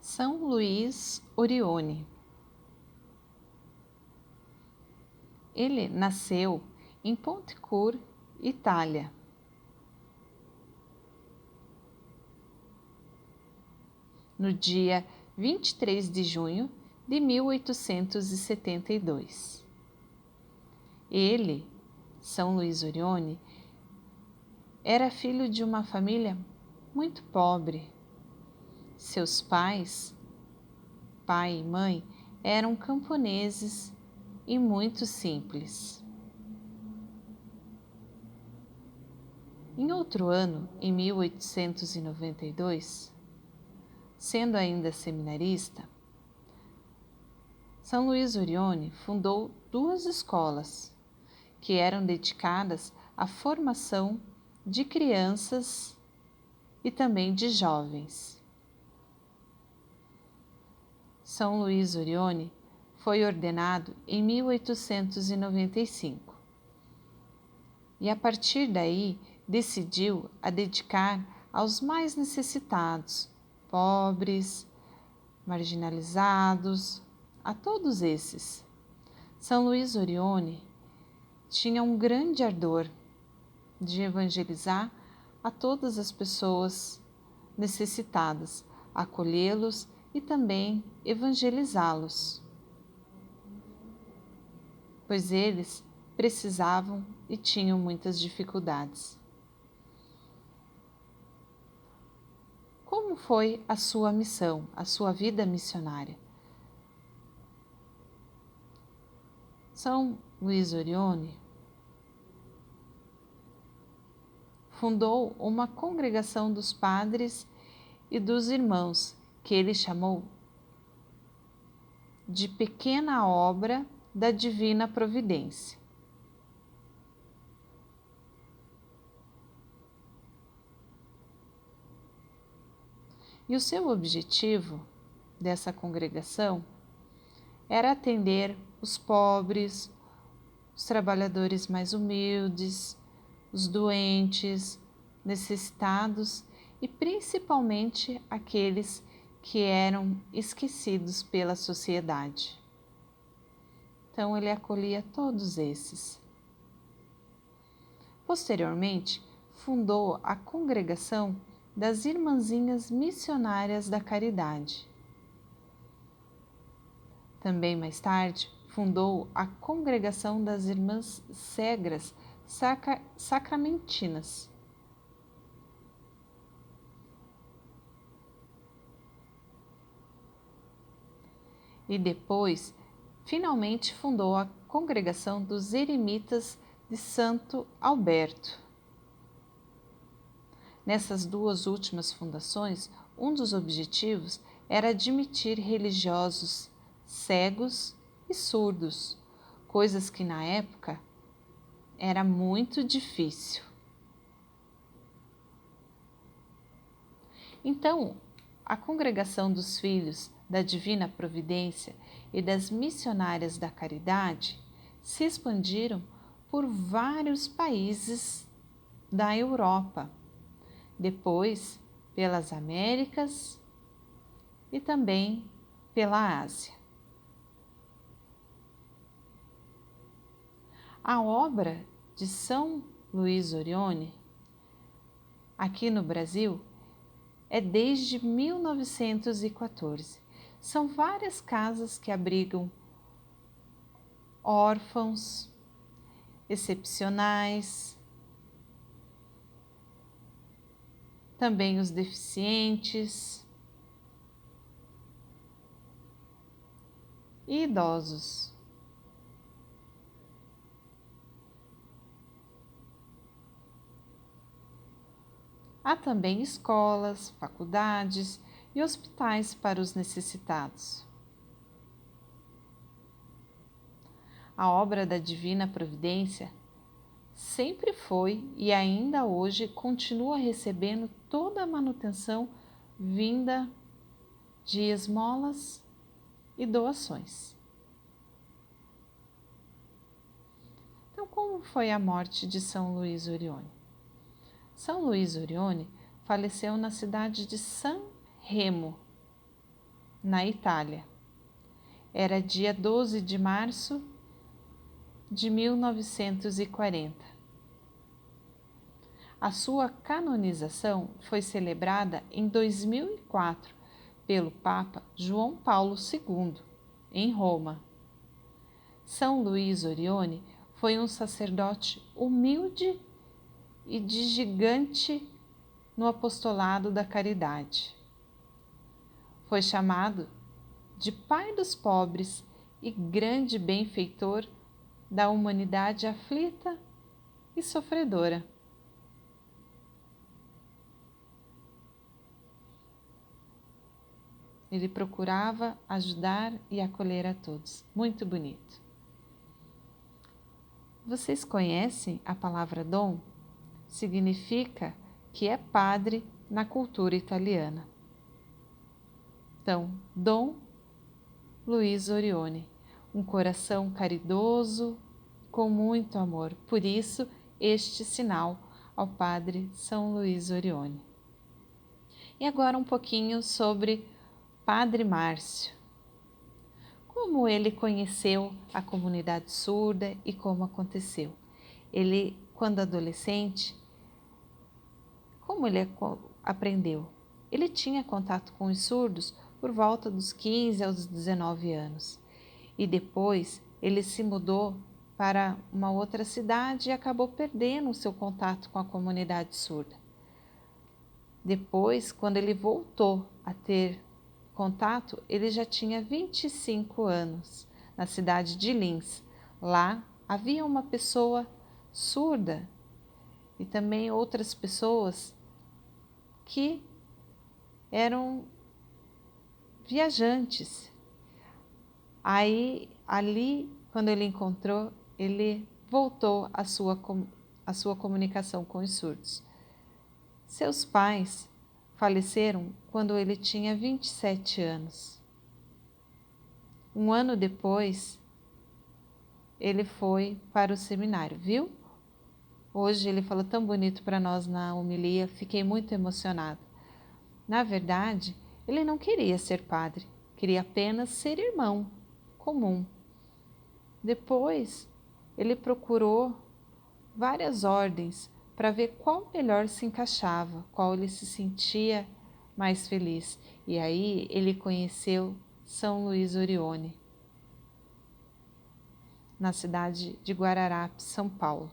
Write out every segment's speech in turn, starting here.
São Luís Orione. Ele nasceu em Pontecourt, Itália. No dia 23 de junho de 1872. Ele, São Luís Orione, era filho de uma família muito pobre. Seus pais, pai e mãe, eram camponeses e muito simples. Em outro ano, em 1892, sendo ainda seminarista, São Luís Orione fundou duas escolas que eram dedicadas à formação de crianças e também de jovens. São Luís Orione foi ordenado em 1895 e a partir daí decidiu a dedicar aos mais necessitados, pobres, marginalizados, a todos esses. São Luís Orione tinha um grande ardor de evangelizar a todas as pessoas necessitadas, acolhê-los e também evangelizá-los, pois eles precisavam e tinham muitas dificuldades. Como foi a sua missão, a sua vida missionária? São Luís Orione fundou uma congregação dos padres e dos irmãos, que ele chamou de Pequena Obra da Divina Providência. E o seu objetivo dessa congregação era atender os pobres, os trabalhadores mais humildes, os doentes, necessitados e principalmente aqueles que eram esquecidos pela sociedade. Então ele acolhia todos esses. Posteriormente, fundou a Congregação das Irmãzinhas Missionárias da Caridade. Também mais tarde, fundou a Congregação das Irmãs Cegras Sacramentinas. E depois, finalmente fundou a Congregação dos Eremitas de Santo Alberto. Nessas duas últimas fundações, um dos objetivos era admitir religiosos cegos e surdos, coisas que na época era muito difícil. Então, a Congregação dos Filhos da Divina Providência e das Missionárias da Caridade se expandiram por vários países da Europa, depois pelas Américas e também pela Ásia. A obra de São Luís Orione, aqui no Brasil, é desde 1914. São várias casas que abrigam órfãos, excepcionais, também os deficientes e idosos. Há também escolas, faculdades e hospitais para os necessitados. A obra da Divina Providência sempre foi e ainda hoje continua recebendo toda a manutenção vinda de esmolas e doações. Então, como foi a morte de São Luís Orione? São Luís Orione faleceu na cidade de San Remo, na Itália. Era dia 12 de março de 1940. A sua canonização foi celebrada em 2004 pelo Papa João Paulo II, em Roma. São Luís Orione foi um sacerdote humilde e de gigante no apostolado da caridade. Foi chamado de Pai dos pobres e grande benfeitor da humanidade aflita e sofredora. Ele procurava ajudar e acolher a todos. Muito bonito. Vocês conhecem a palavra dom? Significa que é padre na cultura italiana. Então, Dom Luís Orione, um coração caridoso, com muito amor. Por isso, este sinal ao Padre São Luís Orione. E agora um pouquinho sobre Padre Márcio. Como ele conheceu a comunidade surda e como aconteceu? Ele, quando adolescente, como ele aprendeu? Ele tinha contato com os surdos por volta dos 15 aos 19 anos. E depois ele se mudou para uma outra cidade e acabou perdendo o seu contato com a comunidade surda. Depois, quando ele voltou a ter contato, ele já tinha 25 anos, na cidade de Linz. Lá havia uma pessoa surda e também outras pessoas que eram viajantes. Aí, ali, quando ele encontrou, ele voltou à sua comunicação com os surdos. Seus pais faleceram quando ele tinha 27 anos. Um ano depois, ele foi para o seminário, viu? Hoje ele falou tão bonito para nós na homilia, fiquei muito emocionada. Na verdade, ele não queria ser padre, queria apenas ser irmão comum. Depois, ele procurou várias ordens para ver qual melhor se encaixava, qual ele se sentia mais feliz. E aí ele conheceu São Luís Orione, na cidade de Guararapes, São Paulo.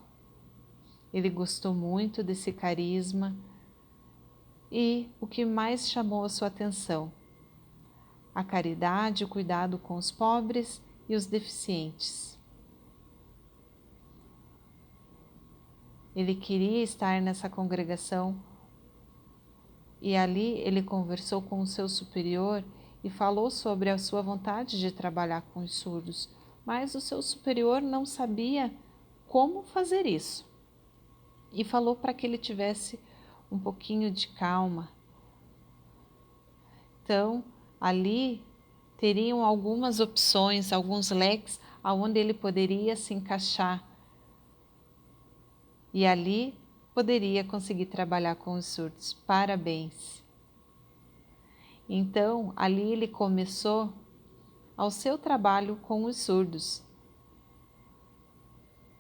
Ele gostou muito desse carisma e o que mais chamou a sua atenção? A caridade, o cuidado com os pobres e os deficientes. Ele queria estar nessa congregação e ali ele conversou com o seu superior e falou sobre a sua vontade de trabalhar com os surdos, mas o seu superior não sabia como fazer isso e falou para que ele tivesse um pouquinho de calma. Então, ali teriam algumas opções, alguns leques aonde ele poderia se encaixar e ali poderia conseguir trabalhar com os surdos. Parabéns! Então, ali ele começou ao seu trabalho com os surdos,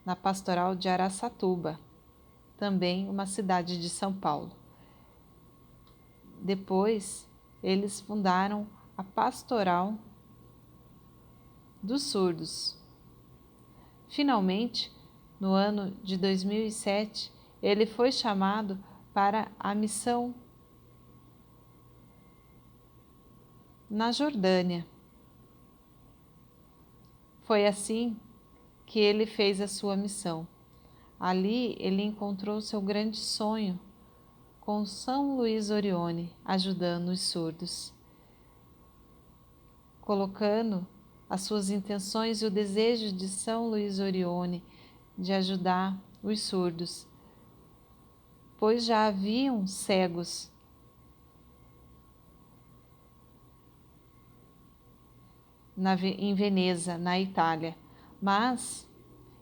na Pastoral de Araçatuba, também uma cidade de São Paulo. Depois, eles fundaram a Pastoral dos Surdos. Finalmente, no ano de 2007, ele foi chamado para a missão na Jordânia. Foi assim que ele fez a sua missão. Ali ele encontrou seu grande sonho com São Luís Orione, ajudando os surdos, colocando as suas intenções e o desejo de São Luís Orione de ajudar os surdos, pois já haviam cegos em Veneza, na Itália, mas,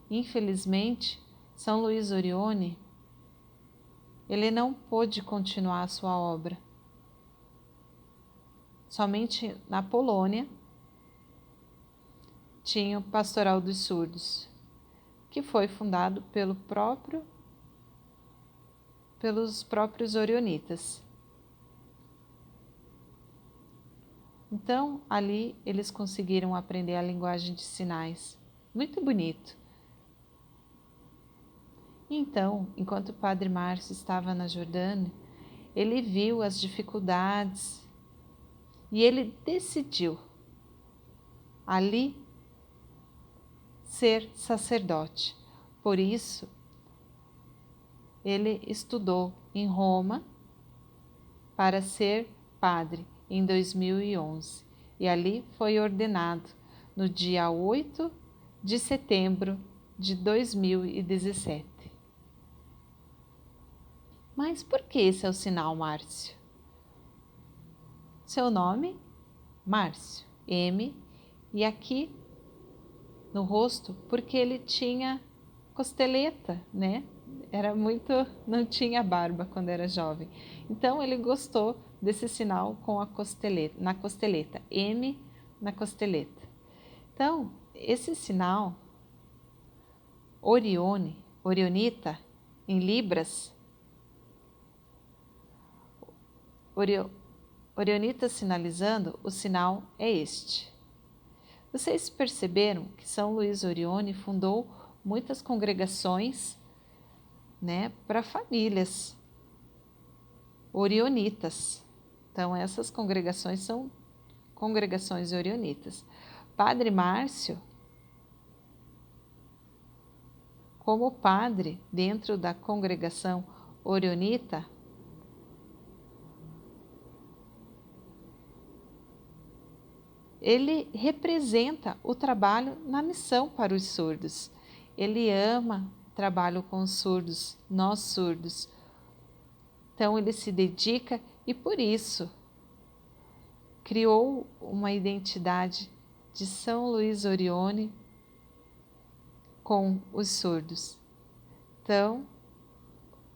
infelizmente, São Luís Orione, ele não pôde continuar a sua obra. somente na Polônia tinha o Pastoral dos Surdos, que foi fundado pelos próprios orionitas. Então, ali eles conseguiram aprender a linguagem de sinais. Muito bonito. Então, enquanto o Padre Márcio estava na Jordânia, ele viu as dificuldades e ele decidiu ali ser sacerdote. Por isso, ele estudou em Roma para ser padre em 2011 e ali foi ordenado no dia 8 de setembro de 2017. Mas por que esse é o sinal, Márcio? Seu nome? Márcio, M, e aqui no rosto, porque ele tinha costeleta, né? Não tinha barba quando era jovem. Então ele gostou desse sinal com a costeleta, na costeleta, M na costeleta. Então, esse sinal Orione, orionita, em libras, orionita sinalizando, o sinal é este. Vocês perceberam que São Luís Orione fundou muitas congregações, né, para famílias orionitas. Então, essas congregações são congregações orionitas. Padre Márcio, como padre dentro da congregação orionita, ele representa o trabalho na missão para os surdos. Ele ama o trabalho com os surdos, nós surdos. Então ele se dedica e por isso criou uma identidade de São Luís Orione com os surdos. Então,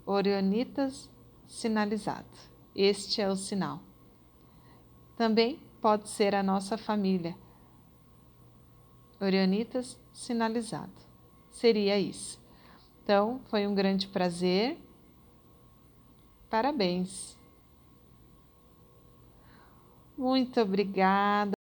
Orionitas sinalizado. Este é o sinal. Também pode ser a nossa família. Orionitas sinalizado. Seria isso. Então, foi um grande prazer. Parabéns. Muito obrigada.